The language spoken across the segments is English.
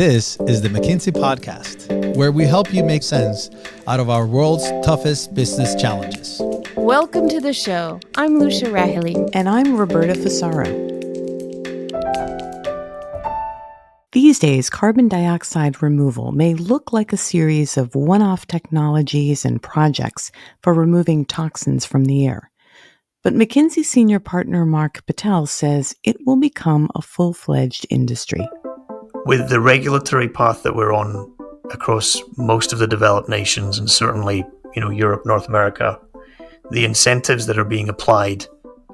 This is the McKinsey Podcast, where we help you make sense out of our world's toughest business challenges. Welcome to the show. I'm Lucia Rahili. And I'm Roberta Fusaro. These days, carbon dioxide removal may look like a series of one-off technologies and projects for removing toxins from the air. But McKinsey senior partner Mark Patel says it will become a full-fledged industry. With the regulatory path that we're on across most of the developed nations, and certainly, Europe, North America, the incentives that are being applied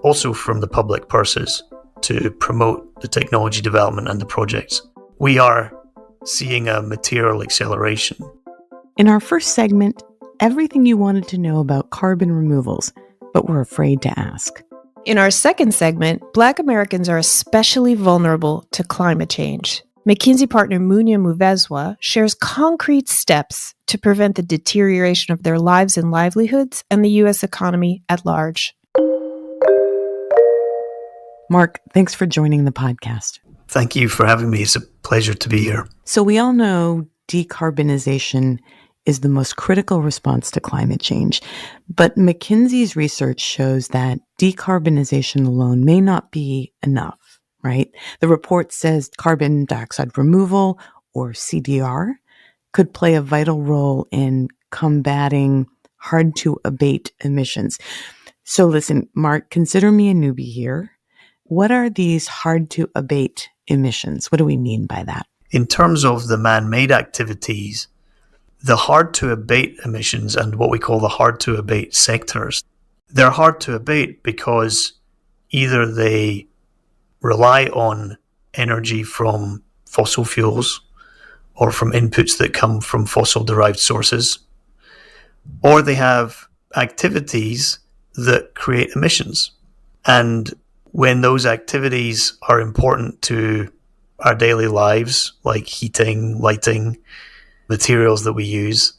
also from the public purses to promote the technology development and the projects, we are seeing a material acceleration. In our first segment, everything you wanted to know about carbon removals, but were afraid to ask. In our second segment, Black Americans are especially vulnerable to climate change. McKinsey partner Munya Muvezwa shares concrete steps to prevent the deterioration of their lives and livelihoods and the U.S. economy at large. Mark, thanks for joining the podcast. Thank you for having me. It's a pleasure to be here. So we all know decarbonization is the most critical response to climate change. But McKinsey's research shows that decarbonization alone may not be enough. Right? The report says carbon dioxide removal, or CDR, could play a vital role in combating hard-to-abate emissions. So listen, Mark, consider me a newbie here. What are these hard-to-abate emissions? What do we mean by that? In terms of the man-made activities, the hard-to-abate emissions and what we call the hard-to-abate sectors, they're hard to abate because either they rely on energy from fossil fuels or from inputs that come from fossil-derived sources, or they have activities that create emissions. And when those activities are important to our daily lives, like heating, lighting, materials that we use,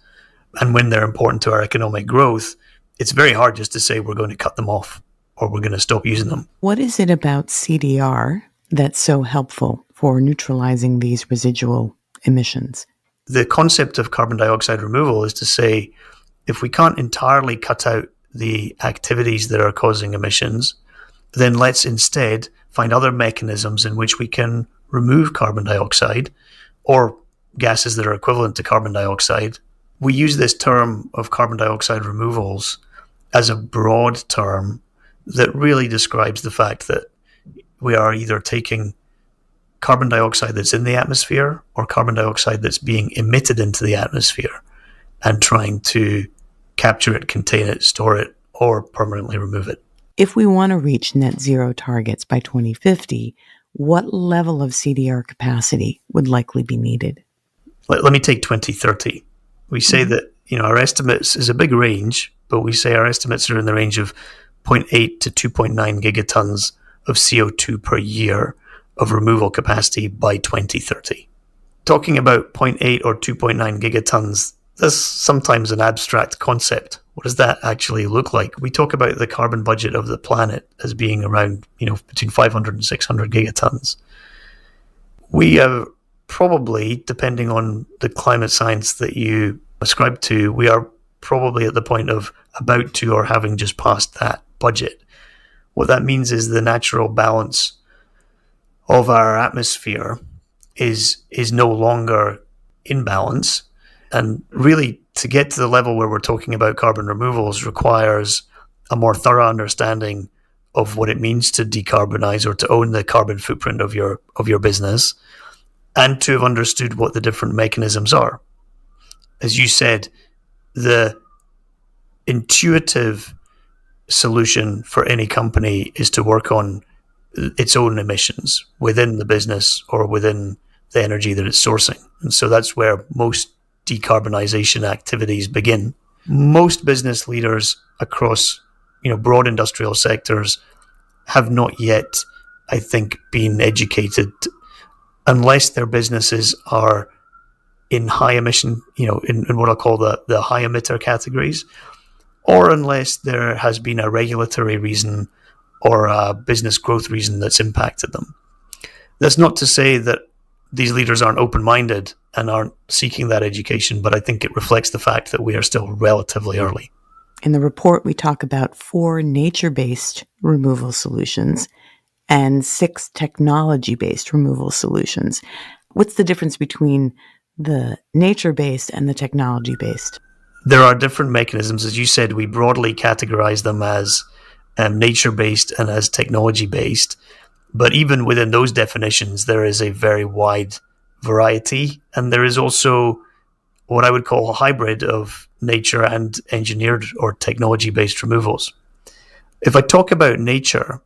and when they're important to our economic growth, it's very hard just to say we're going to cut them off or we're going to stop using them. What is it about CDR that's so helpful for neutralizing these residual emissions? The concept of carbon dioxide removal is to say, if we can't entirely cut out the activities that are causing emissions, then let's instead find other mechanisms in which we can remove carbon dioxide or gases that are equivalent to carbon dioxide. We use this term of carbon dioxide removals as a broad term that really describes the fact that we are either taking carbon dioxide that's in the atmosphere or carbon dioxide that's being emitted into the atmosphere and trying to capture it, contain it, store it, or permanently remove it. If we want to reach net zero targets by 2050, what level of CDR capacity would likely be needed? Let me take 2030. We say that, our estimates is a big range, but we say our estimates are in the range of 0.8 to 2.9 gigatons of CO2 per year of removal capacity by 2030. Talking about 0.8 or 2.9 gigatons, that's sometimes an abstract concept. What does that actually look like? We talk about the carbon budget of the planet as being around, between 500 and 600 gigatons. We have probably, depending on the climate science that you ascribe to, we are probably at the point of about to or having just passed that budget. What that means is the natural balance of our atmosphere is no longer in balance. And really, to get to the level where we're talking about carbon removals requires a more thorough understanding of what it means to decarbonize or to own the carbon footprint of your business, and to have understood what the different mechanisms are. As you said, the intuitive solution for any company is to work on its own emissions within the business or within the energy that it's sourcing. And so that's where most decarbonization activities begin. Most business leaders across, broad industrial sectors have not yet, I think, been educated, unless their businesses are in high emission, in what I'll call the high emitter categories, or unless there has been a regulatory reason or a business growth reason that's impacted them. That's not to say that these leaders aren't open-minded and aren't seeking that education, but I think it reflects the fact that we are still relatively early. In the report, we talk about 4 nature-based removal solutions and 6 technology-based removal solutions. What's the difference between the nature-based and the technology-based? There are different mechanisms. As you said, we broadly categorize them as nature-based and as technology-based. But even within those definitions, there is a very wide variety. And there is also what I would call a hybrid of nature and engineered or technology-based removals. If I talk about nature,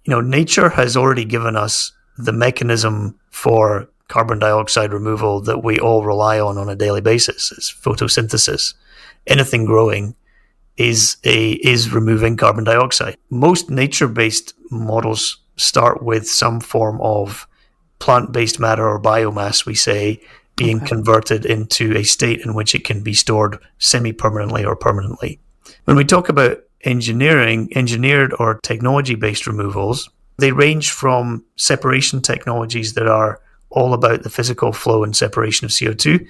nature has already given us the mechanism for carbon dioxide removal that we all rely on a daily basis. It's photosynthesis. Anything growing is removing carbon dioxide. Most nature-based models start with some form of plant-based matter or biomass, we say, being converted into a state in which it can be stored semi-permanently or permanently. When we talk about engineered or technology-based removals, they range from separation technologies that are all about the physical flow and separation of CO2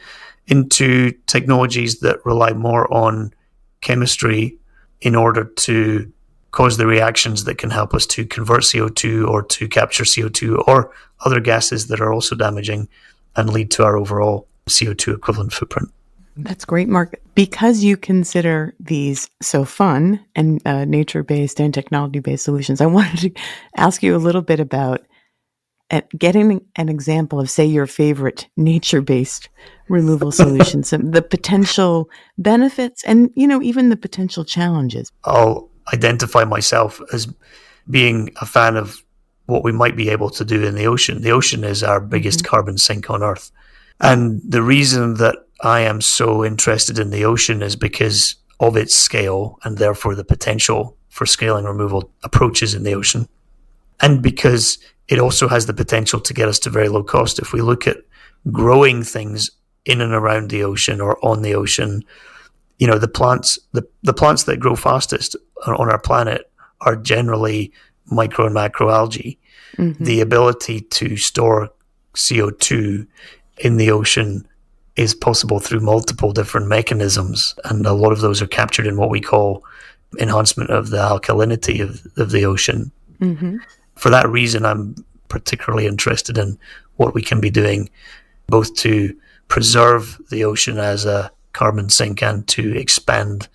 into technologies that rely more on chemistry in order to cause the reactions that can help us to convert CO2 or to capture CO2 or other gases that are also damaging and lead to our overall CO2 equivalent footprint. That's great, Mark. Because you consider these so fun and nature-based and technology-based solutions, I wanted to ask you a little bit about getting an example of, say, your favorite nature-based removal solutions, the potential benefits and, even the potential challenges. I'll identify myself as being a fan of what we might be able to do in the ocean. The ocean is our biggest carbon sink on Earth. And the reason that I am so interested in the ocean is because of its scale and therefore the potential for scaling removal approaches in the ocean. And because it also has the potential to get us to very low cost. If we look at growing things in and around the ocean or on the ocean, the plants that grow fastest on our planet are generally micro and macroalgae. Mm-hmm. The ability to store CO2 in the ocean is possible through multiple different mechanisms, and a lot of those are captured in what we call enhancement of the alkalinity of the ocean. Mm-hmm. For that reason, I'm particularly interested in what we can be doing both to preserve the ocean as a carbon sink and to expand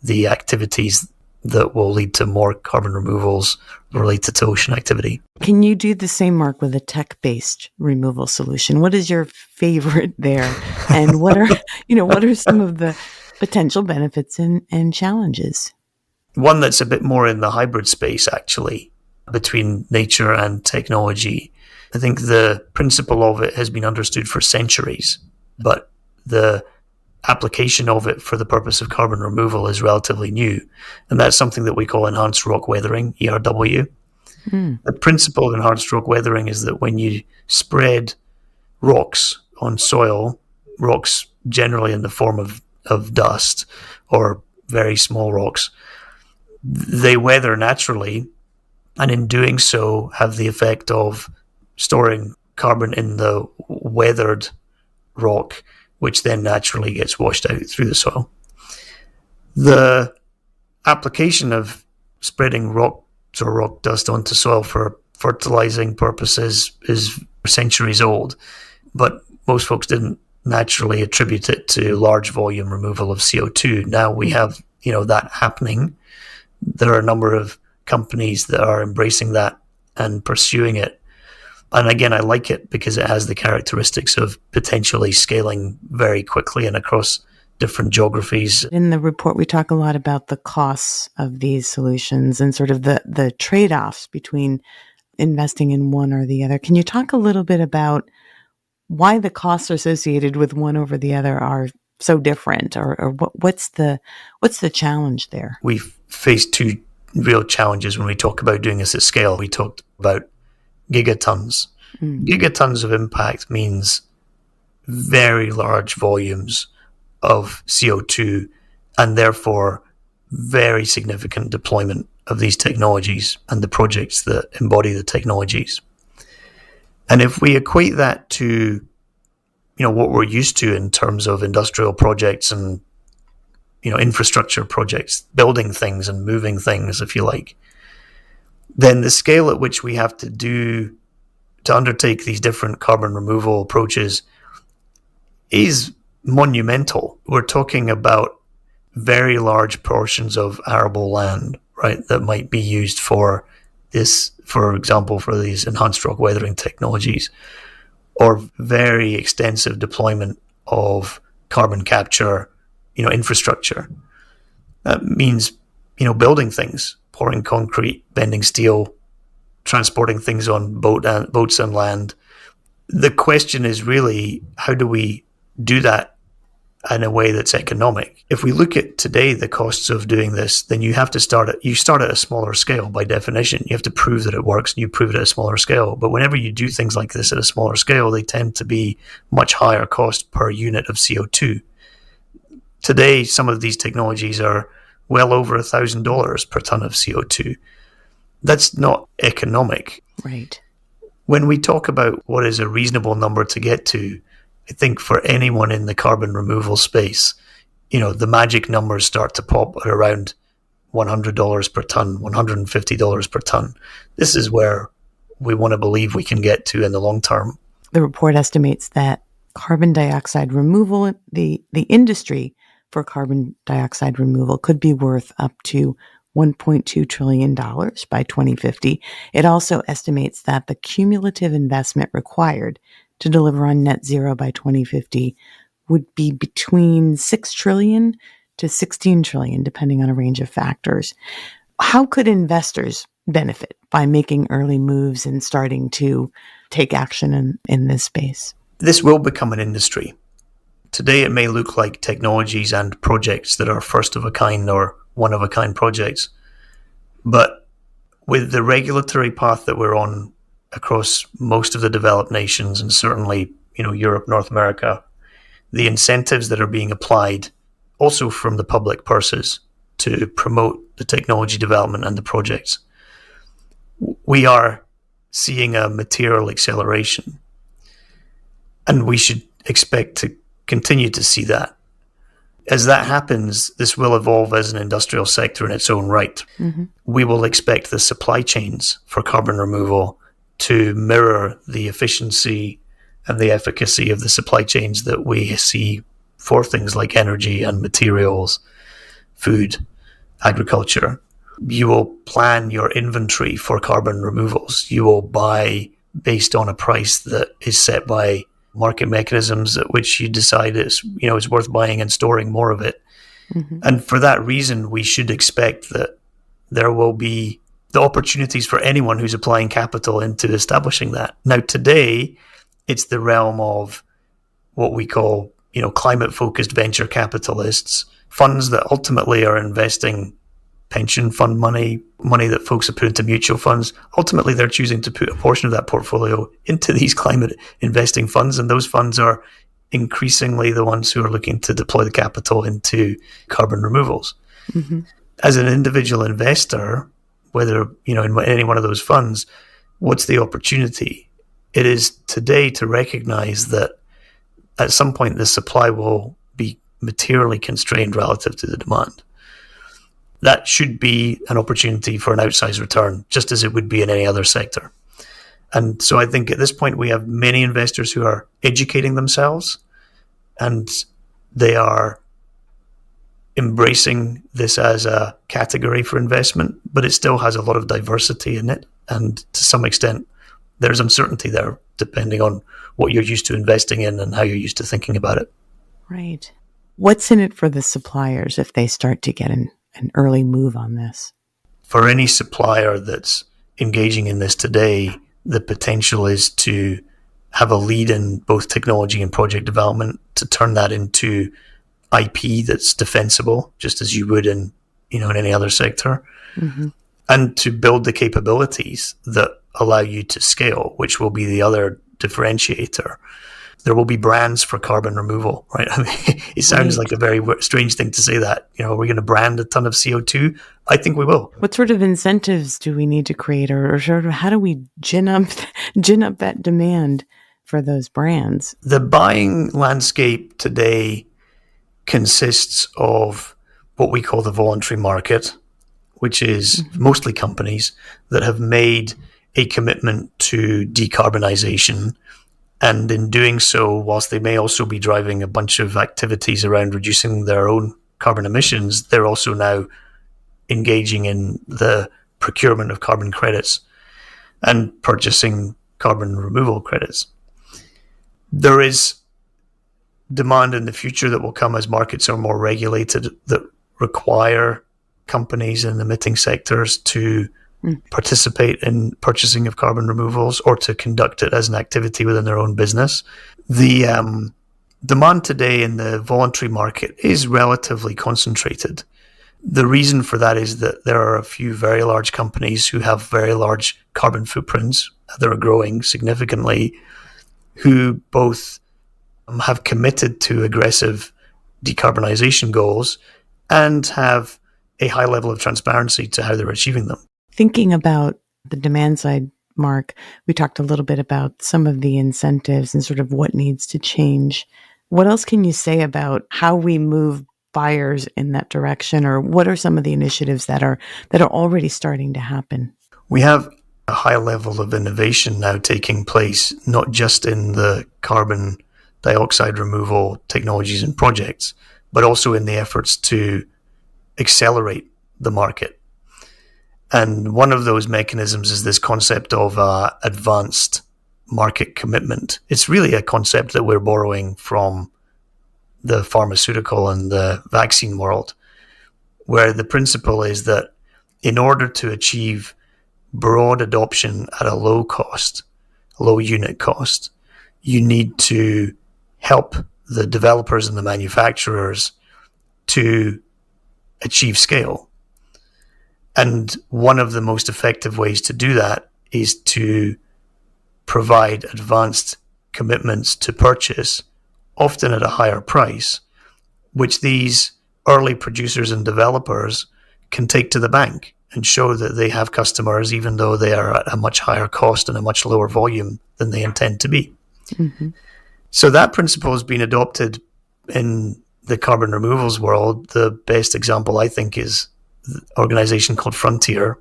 the activities that will lead to more carbon removals related to ocean activity. Can you do the same, Mark, with a tech-based removal solution? What is your favorite there? And what are some of the potential benefits and challenges? One that's a bit more in the hybrid space, actually, between nature and technology. I think the principle of it has been understood for centuries, but the application of it for the purpose of carbon removal is relatively new. And that's something that we call enhanced rock weathering, ERW. The principle of enhanced rock weathering is that when you spread rocks on soil, rocks generally in the form of dust or very small rocks, they weather naturally, and in doing so have the effect of storing carbon in the weathered rock, which then naturally gets washed out through the soil. The application of spreading rocks or rock dust onto soil for fertilizing purposes is centuries old, but most folks didn't naturally attribute it to large volume removal of CO2. Now we have, that happening. There are a number of companies that are embracing that and pursuing it. And again, I like it because it has the characteristics of potentially scaling very quickly and across different geographies. In the report, we talk a lot about the costs of these solutions and sort of the trade-offs between investing in one or the other. Can you talk a little bit about why the costs associated with one over the other are so different, or what's the challenge there? We've faced two real challenges when we talk about doing this at scale. We talked about gigatons. Gigatons of impact means very large volumes of CO2 and therefore very significant deployment of these technologies and the projects that embody the technologies. And if we equate that to, what we're used to in terms of industrial projects and, infrastructure projects, building things and moving things, if you like, then the scale at which we have to undertake these different carbon removal approaches is monumental. We're talking about very large portions of arable land, right, that might be used for this, for example, for these enhanced rock weathering technologies, or very extensive deployment of carbon capture, infrastructure. That means, building things, pouring concrete, bending steel, transporting things on boats and land. The question is really, how do we do that in a way that's economic? If we look at today the costs of doing this, then you start at a smaller scale by definition. You have to prove that it works, and you prove it at a smaller scale. But whenever you do things like this at a smaller scale, they tend to be much higher cost per unit of CO2. Today, some of these technologies are well over $1,000 per ton of CO2. That's not economic. Right. When we talk about what is a reasonable number to get to, I think for anyone in the carbon removal space, the magic numbers start to pop at around $100 per ton, $150 per ton. This is where we want to believe we can get to in the long term. The report estimates that carbon dioxide removal, the industry for carbon dioxide removal could be worth up to $1.2 trillion by 2050. It also estimates that the cumulative investment required to deliver on net zero by 2050 would be between $6 trillion to $16 trillion, depending on a range of factors. How could investors benefit by making early moves and starting to take action in this space? This will become an industry. Today, it may look like technologies and projects that are first of a kind or one of a kind projects. But with the regulatory path that we're on across most of the developed nations, and certainly, Europe, North America, the incentives that are being applied also from the public purses to promote the technology development and the projects, we are seeing a material acceleration. And we should expect to continue to see that. As that happens, this will evolve as an industrial sector in its own right. Mm-hmm. We will expect the supply chains for carbon removal to mirror the efficiency and the efficacy of the supply chains that we see for things like energy and materials, food, agriculture. You will plan your inventory for carbon removals. You will buy based on a price that is set by market mechanisms at which you decide it's worth buying and storing more of it. Mm-hmm. And for that reason, we should expect that there will be the opportunities for anyone who's applying capital into establishing that. Now, today, it's the realm of what we call, climate-focused venture capitalists, funds that ultimately are investing pension fund money that folks have put into mutual funds. Ultimately, they're choosing to put a portion of that portfolio into these climate investing funds, and those funds are increasingly the ones who are looking to deploy the capital into carbon removals. Mm-hmm. As an individual investor, whether in any one of those funds, what's the opportunity? It is today to recognize that at some point the supply will be materially constrained relative to the demand. That should be an opportunity for an outsized return, just as it would be in any other sector. And so I think at this point we have many investors who are educating themselves, and they are embracing this as a category for investment, but it still has a lot of diversity in it. And to some extent, there's uncertainty there, depending on what you're used to investing in and how you're used to thinking about it. Right. What's in it for the suppliers if they start to get an early move on this? For any supplier that's engaging in this today, the potential is to have a lead in both technology and project development, to turn that into IP that's defensible, just as you would in any other sector, mm-hmm. and to build the capabilities that allow you to scale, which will be the other differentiator. there will be brands for carbon removal, right? I mean, it sounds like a very strange thing to say that. Are we going to brand a ton of CO2? I think we will. What sort of incentives do we need to create, or sort of how do we gin up that demand for those brands? The buying landscape today consists of what we call the voluntary market, which is mostly companies that have made a commitment to decarbonization. And in doing so, whilst they may also be driving a bunch of activities around reducing their own carbon emissions, they're also now engaging in the procurement of carbon credits and purchasing carbon removal credits. There is demand in the future that will come as markets are more regulated that require companies in emitting sectors to participate in purchasing of carbon removals or to conduct it as an activity within their own business. The demand today in the voluntary market is relatively concentrated. The reason for that is that there are a few very large companies who have very large carbon footprints that are growing significantly, who both have committed to aggressive decarbonization goals and have a high level of transparency to how they're achieving them. Thinking about the demand side, Mark, we talked a little bit about some of the incentives and sort of what needs to change. What else can you say about how we move buyers in that direction, or what are some of the initiatives that are already starting to happen? We have a high level of innovation now taking place, not just in the carbon dioxide removal technologies and projects, but also in the efforts to accelerate the market. And one of those mechanisms is this concept of advanced market commitment. It's really a concept that we're borrowing from the pharmaceutical and the vaccine world, where the principle is that in order to achieve broad adoption at a low cost, low unit cost, you need to help the developers and the manufacturers to achieve scale. And one of the most effective ways to do that is to provide advanced commitments to purchase, often at a higher price, which these early producers and developers can take to the bank and show that they have customers, even though they are at a much higher cost and a much lower volume than they intend to be. Mm-hmm. So that principle has been adopted in the carbon removals world. The best example, I think, is an organization called Frontier,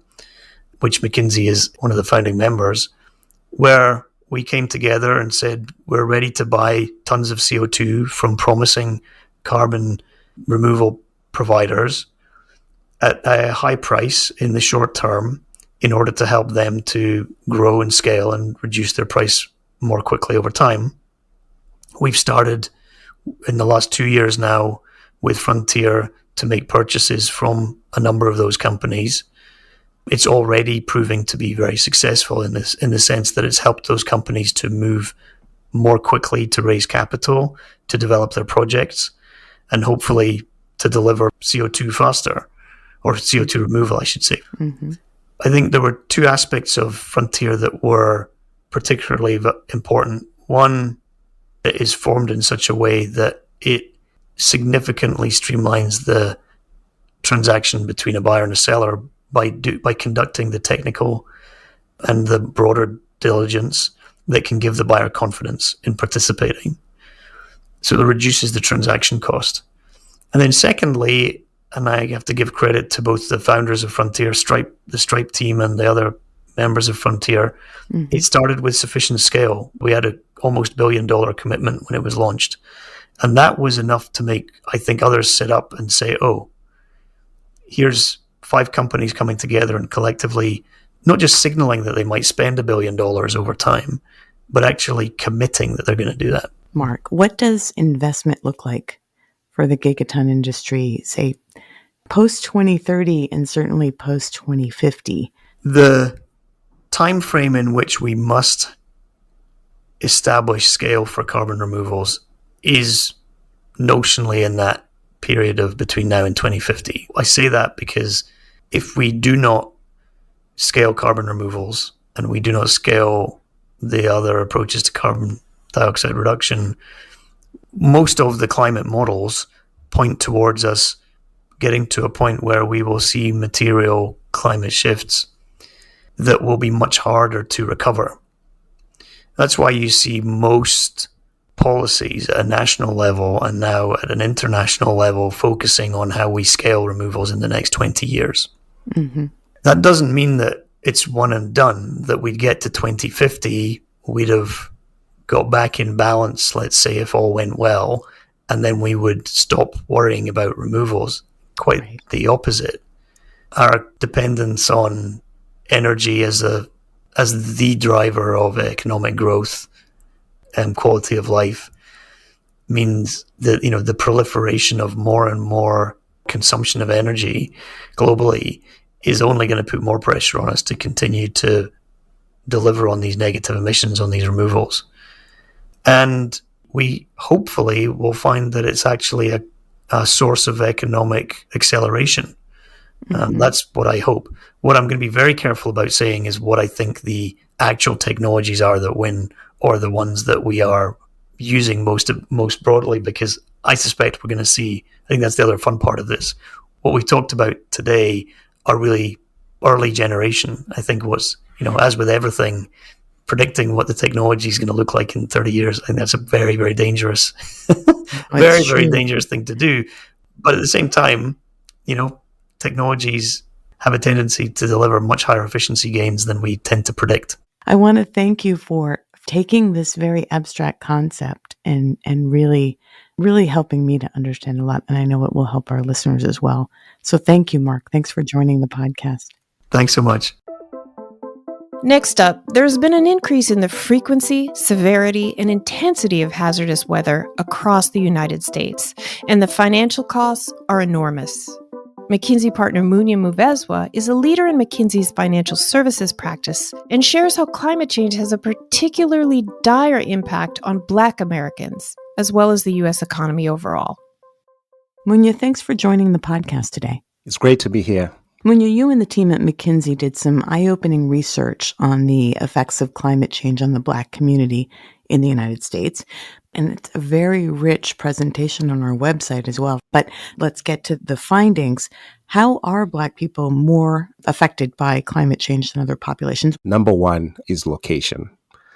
which McKinsey is one of the founding members, where we came together and said, we're ready to buy tons of CO2 from promising carbon removal providers at a high price in the short term in order to help them to grow and scale and reduce their price more quickly over time. We've started in the last 2 years now with Frontier to make purchases from a number of those companies. It's already proving to be very successful in the sense that it's helped those companies to move more quickly to raise capital, to develop their projects, and hopefully to deliver CO2 faster, or CO2 removal, I should say. Mm-hmm. I think there were two aspects of Frontier that were particularly important. One, it is formed in such a way that it significantly streamlines the transaction between a buyer and a seller by conducting the technical and the broader diligence that can give the buyer confidence in participating. So it reduces the transaction cost. And then secondly, and I have to give credit to both the founders of Frontier, the Stripe team and the other members of Frontier, it started with sufficient scale. We had an almost $1 billion commitment when it was launched. And that was enough to make, I think, others sit up and say, oh, here's 5 companies coming together and collectively not just signaling that they might spend $1 billion over time, but actually committing that they're going to do that. Mark, what does investment look like for the gigaton industry, say, post-2030 and certainly post-2050? The time frame in which we must establish scale for carbon removals is notionally in that period of between now and 2050. I say that because if we do not scale carbon removals and we do not scale the other approaches to carbon dioxide reduction, most of the climate models point towards us getting to a point where we will see material climate shifts that will be much harder to recover. That's why you see most policies at a national level and now at an international level focusing on how we scale removals in the next 20 years. Mm-hmm. That doesn't mean that it's one and done, that we'd get to 2050, we'd have got back in balance, let's say, if all went well, and then we would stop worrying about removals. Quite right. The opposite. Our dependence on energy as the driver of economic growth and quality of life means that, the proliferation of more and more consumption of energy globally is only going to put more pressure on us to continue to deliver on these negative emissions, on these removals. And we hopefully will find that it's actually a source of economic acceleration. Mm-hmm. That's what I hope. What I'm going to be very careful about saying is what I think the actual technologies are that win, or the ones that we are using most broadly, because I suspect we're going to see, I think that's the other fun part of this. What we've talked about today are really early generation. I think was, as with everything, predicting what the technology is going to look like in 30 years, I think that's a very, very dangerous, very dangerous thing to do. But at the same time, technologies have a tendency to deliver much higher efficiency gains than we tend to predict. I want to thank you for taking this very abstract concept and really, really helping me to understand a lot. And I know it will help our listeners as well. So thank you, Mark. Thanks for joining the podcast. Thanks so much. Next up, there's been an increase in the frequency, severity, and intensity of hazardous weather across the United States, and the financial costs are enormous. McKinsey partner Munya Muvezwa is a leader in McKinsey's financial services practice and shares how climate change has a particularly dire impact on Black Americans, as well as the U.S. economy overall. Munya, thanks for joining the podcast today. It's great to be here. Munya, you and the team at McKinsey did some eye-opening research on the effects of climate change on the Black community in the United States. And it's a very rich presentation on our website as well. But let's get to the findings. How are Black people more affected by climate change than other populations? Number one is location.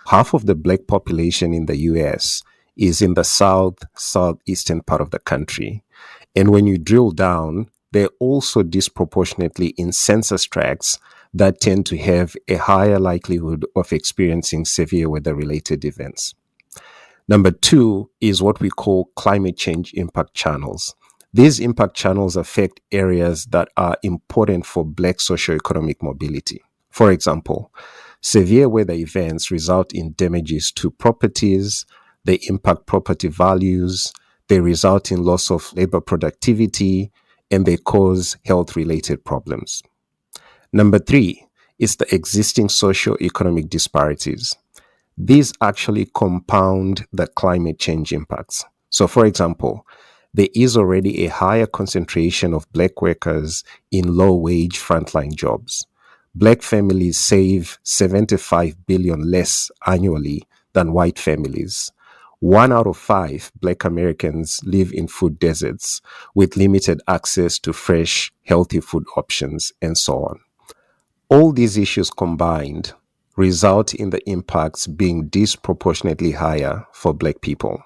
Half of the Black population in the U.S. is in the southeastern part of the country. And when you drill down, they're also disproportionately in census tracts that tend to have a higher likelihood of experiencing severe weather-related events. Number two is what we call climate change impact channels. These impact channels affect areas that are important for Black socioeconomic mobility. For example, severe weather events result in damages to properties, they impact property values, they result in loss of labor productivity, and they cause health-related problems. Number three is the existing socioeconomic disparities. These actually compound the climate change impacts. So, for example, there is already a higher concentration of Black workers in low-wage frontline jobs. Black families save $75 billion less annually than white families. 1 out of 5 Black Americans live in food deserts with limited access to fresh, healthy food options, and so on. All these issues combined result in the impacts being disproportionately higher for Black people.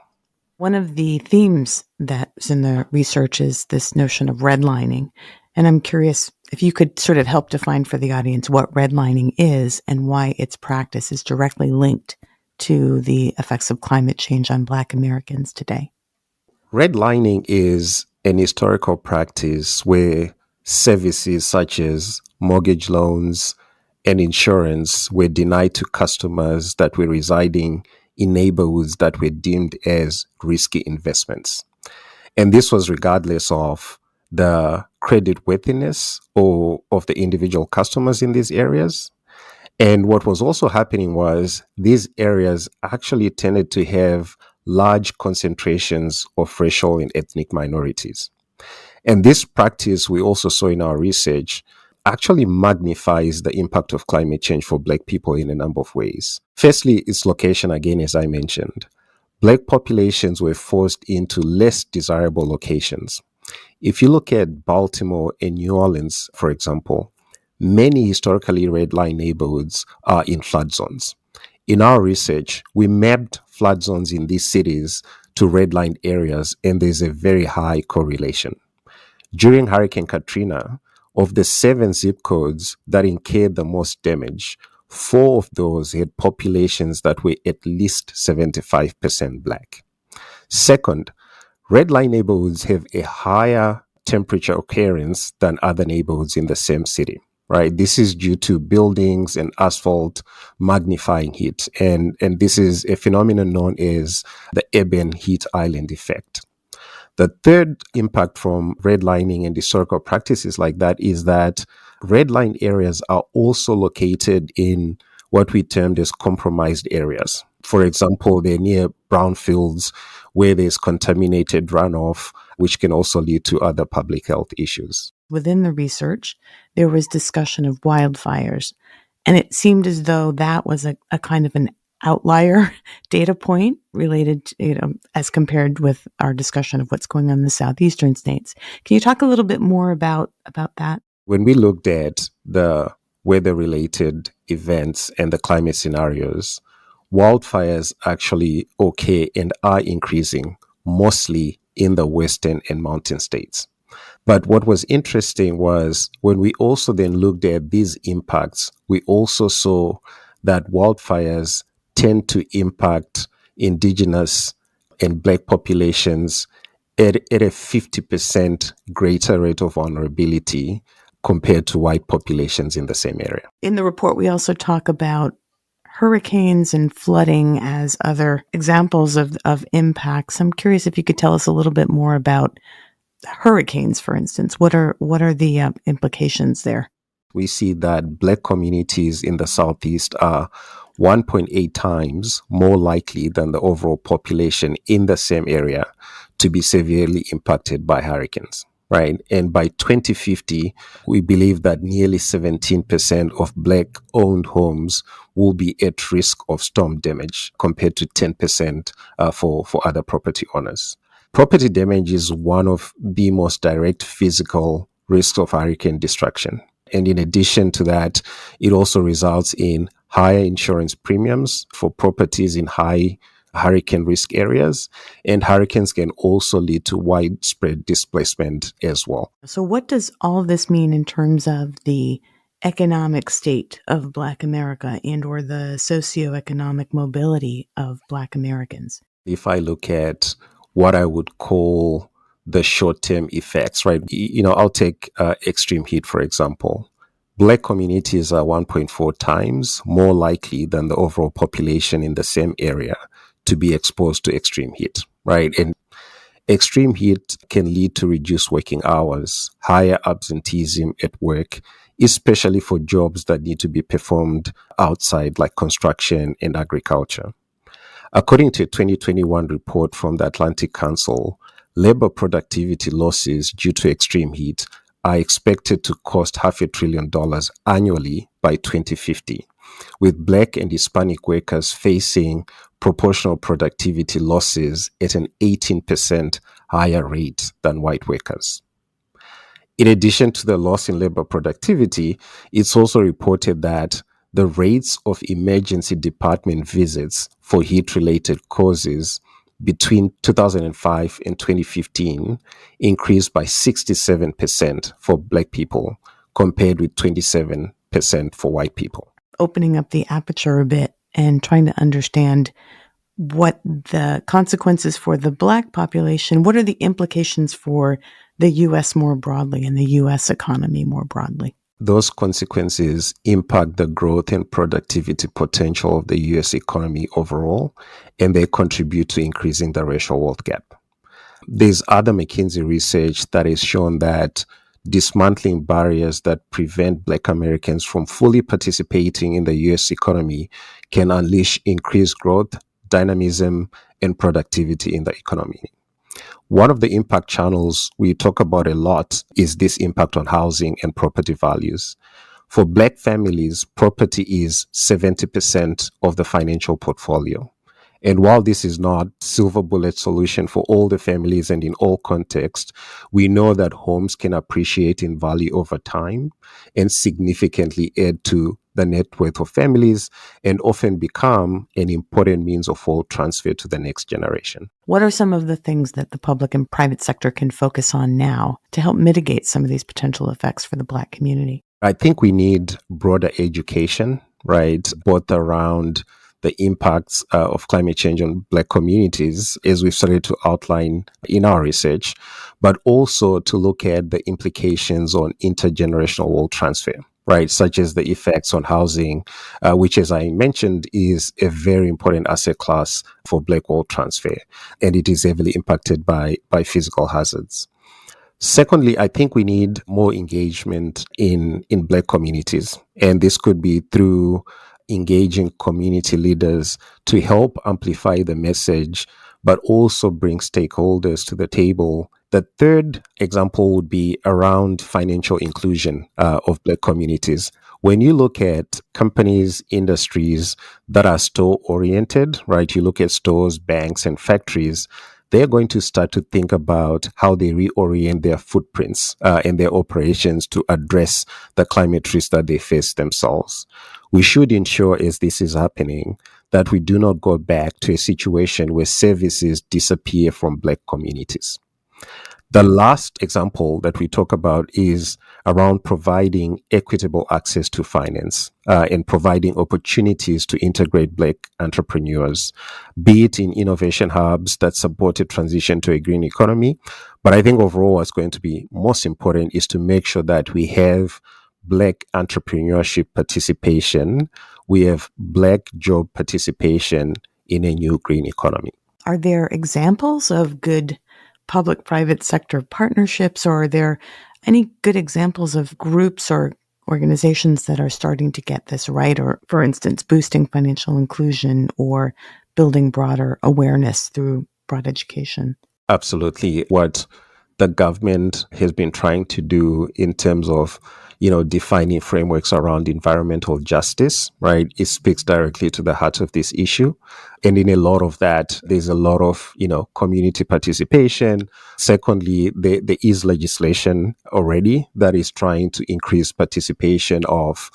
One of the themes that's in the research is this notion of redlining. And I'm curious if you could sort of help define for the audience what redlining is and why its practice is directly linked to the effects of climate change on Black Americans today. Redlining is an historical practice where services such as mortgage loans and insurance were denied to customers that were residing in neighborhoods that were deemed as risky investments. And this was regardless of the credit worthiness or of the individual customers in these areas. And what was also happening was these areas actually tended to have large concentrations of racial and ethnic minorities. And this practice, we also saw in our research, actually magnifies the impact of climate change for Black people in a number of ways. Firstly, its location, again, as I mentioned. Black populations were forced into less desirable locations. If you look at Baltimore and New Orleans, for example, many historically red line neighborhoods are in flood zones. In our research, we mapped flood zones in these cities to red-lined areas, and there's a very high correlation. During Hurricane Katrina, of the 7 zip codes that incurred the most damage, 4 of those had populations that were at least 75% Black. Second, red line neighborhoods have a higher temperature occurrence than other neighborhoods in the same city. Right, this is due to buildings and asphalt magnifying heat, and this is a phenomenon known as the urban heat island effect. The third impact from redlining and historical practices like that is that redline areas are also located in what we termed as compromised areas. For example, they're near brownfields where there's contaminated runoff, which can also lead to other public health issues. Within the research, there was discussion of wildfires, and it seemed as though that was a kind of an outlier data point related to, as compared with our discussion of what's going on in the southeastern states. Can you talk a little bit more about that? When we looked at the weather-related events and the climate scenarios, wildfires actually occur and are increasing, mostly in the western and mountain states. But what was interesting was when we also then looked at these impacts, we also saw that wildfires tend to impact indigenous and Black populations at a 50% greater rate of vulnerability compared to white populations in the same area. In the report, we also talk about hurricanes and flooding as other examples of impacts. I'm curious if you could tell us a little bit more about hurricanes, for instance. What are the implications there? We see that Black communities in the Southeast are 1.8 times more likely than the overall population in the same area to be severely impacted by hurricanes, right? And by 2050, we believe that nearly 17% of Black-owned homes will be at risk of storm damage compared to 10% for other property owners. Property damage is one of the most direct physical risks of hurricane destruction. And in addition to that, it also results in higher insurance premiums for properties in high hurricane risk areas. And hurricanes can also lead to widespread displacement as well. So what does all this mean in terms of the economic state of Black America and or the socioeconomic mobility of Black Americans? If I look at what I would call the short-term effects, right? I'll take extreme heat, for example. Black communities are 1.4 times more likely than the overall population in the same area to be exposed to extreme heat, right? And extreme heat can lead to reduced working hours, higher absenteeism at work, especially for jobs that need to be performed outside, like construction and agriculture. According to a 2021 report from the Atlantic Council, labor productivity losses due to extreme heat are expected to cost $500 billion annually by 2050, with Black and Hispanic workers facing proportional productivity losses at an 18% higher rate than white workers. In addition to the loss in labor productivity, it's also reported that the rates of emergency department visits for heat-related causes between 2005 and 2015 increased by 67% for Black people, compared with 27% for white people. Opening up the aperture a bit and trying to understand what the consequences for the Black population, what are the implications for the U.S. more broadly and the U.S. economy more broadly? Those consequences impact the growth and productivity potential of the U.S. economy overall, and they contribute to increasing the racial wealth gap. There's other McKinsey research that has shown that dismantling barriers that prevent Black Americans from fully participating in the U.S. economy can unleash increased growth, dynamism, and productivity in the economy. One of the impact channels we talk about a lot is this impact on housing and property values. For Black families, property is 70% of the financial portfolio. And while this is not silver bullet solution for all the families and in all contexts, we know that homes can appreciate in value over time and significantly add to the net worth of families and often become an important means of wealth transfer to the next generation. What are some of the things that the public and private sector can focus on now to help mitigate some of these potential effects for the Black community? I think we need broader education, right, both around the impacts of climate change on Black communities, as we've started to outline in our research, but also to look at the implications on intergenerational wealth transfer, right, such as the effects on housing, which, as I mentioned, is a very important asset class for Black wealth transfer, and it is heavily impacted by physical hazards. Secondly, I think we need more engagement in Black communities, and this could be through engaging community leaders to help amplify the message, but also bring stakeholders to the table. The third example would be around financial inclusion of Black communities. When you look at companies, industries that are store-oriented, right? You look at stores, banks, and factories, they're going to start to think about how they reorient their footprints and their operations to address the climate risks that they face themselves. We should ensure, as this is happening, that we do not go back to a situation where services disappear from Black communities. The last example that we talk about is around providing equitable access to finance and providing opportunities to integrate Black entrepreneurs, be it in innovation hubs that support a transition to a green economy. But I think overall what's going to be most important is to make sure that we have Black entrepreneurship participation, we have Black job participation in a new green economy. Are there examples of good public-private sector partnerships, or are there any good examples of groups or organizations that are starting to get this right, or, for instance, boosting financial inclusion or building broader awareness through broad education? Absolutely. What the government has been trying to do in terms of defining frameworks around environmental justice, right? It speaks directly to the heart of this issue. And in a lot of that, there's a lot of, community participation. Secondly, there is legislation already that is trying to increase participation of,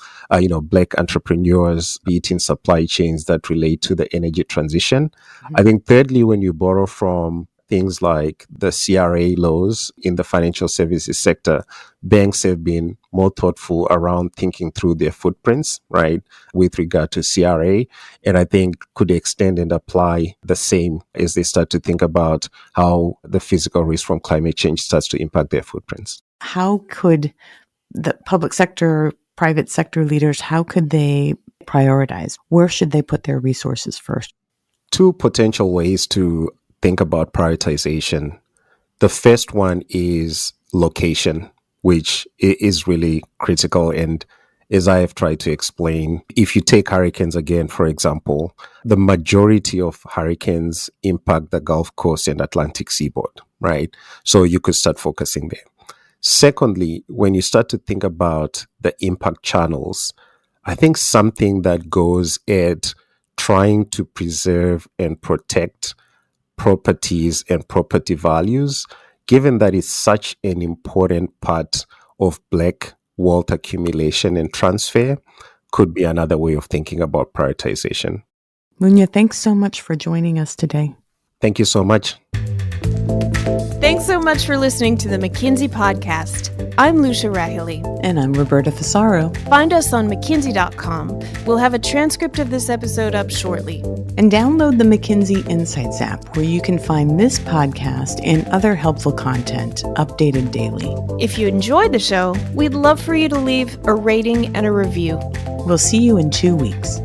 Black entrepreneurs, be it in supply chains that relate to the energy transition. Mm-hmm. I think thirdly, when you borrow from things like the CRA laws in the financial services sector, banks have been more thoughtful around thinking through their footprints, right, with regard to CRA. And I think could extend and apply the same as they start to think about how the physical risk from climate change starts to impact their footprints. How could the public sector, private sector leaders, how could they prioritize? Where should they put their resources first? Two potential ways to think about prioritization. The first one is location, which is really critical. And as I have tried to explain, if you take hurricanes again, for example, the majority of hurricanes impact the Gulf Coast and Atlantic seaboard, right? So you could start focusing there. Secondly, when you start to think about the impact channels, I think something that goes at trying to preserve and protect properties and property values, given that it's such an important part of Black wealth accumulation and transfer, could be another way of thinking about prioritization. Munya, thanks so much for joining us today. Thank you so much. Thanks so much for listening to the McKinsey Podcast. I'm Lucia Rahili. And I'm Roberta Fusaro. Find us on McKinsey.com. We'll have a transcript of this episode up shortly. And download the McKinsey Insights app, where you can find this podcast and other helpful content updated daily. If you enjoyed the show, we'd love for you to leave a rating and a review. We'll see you in 2 weeks.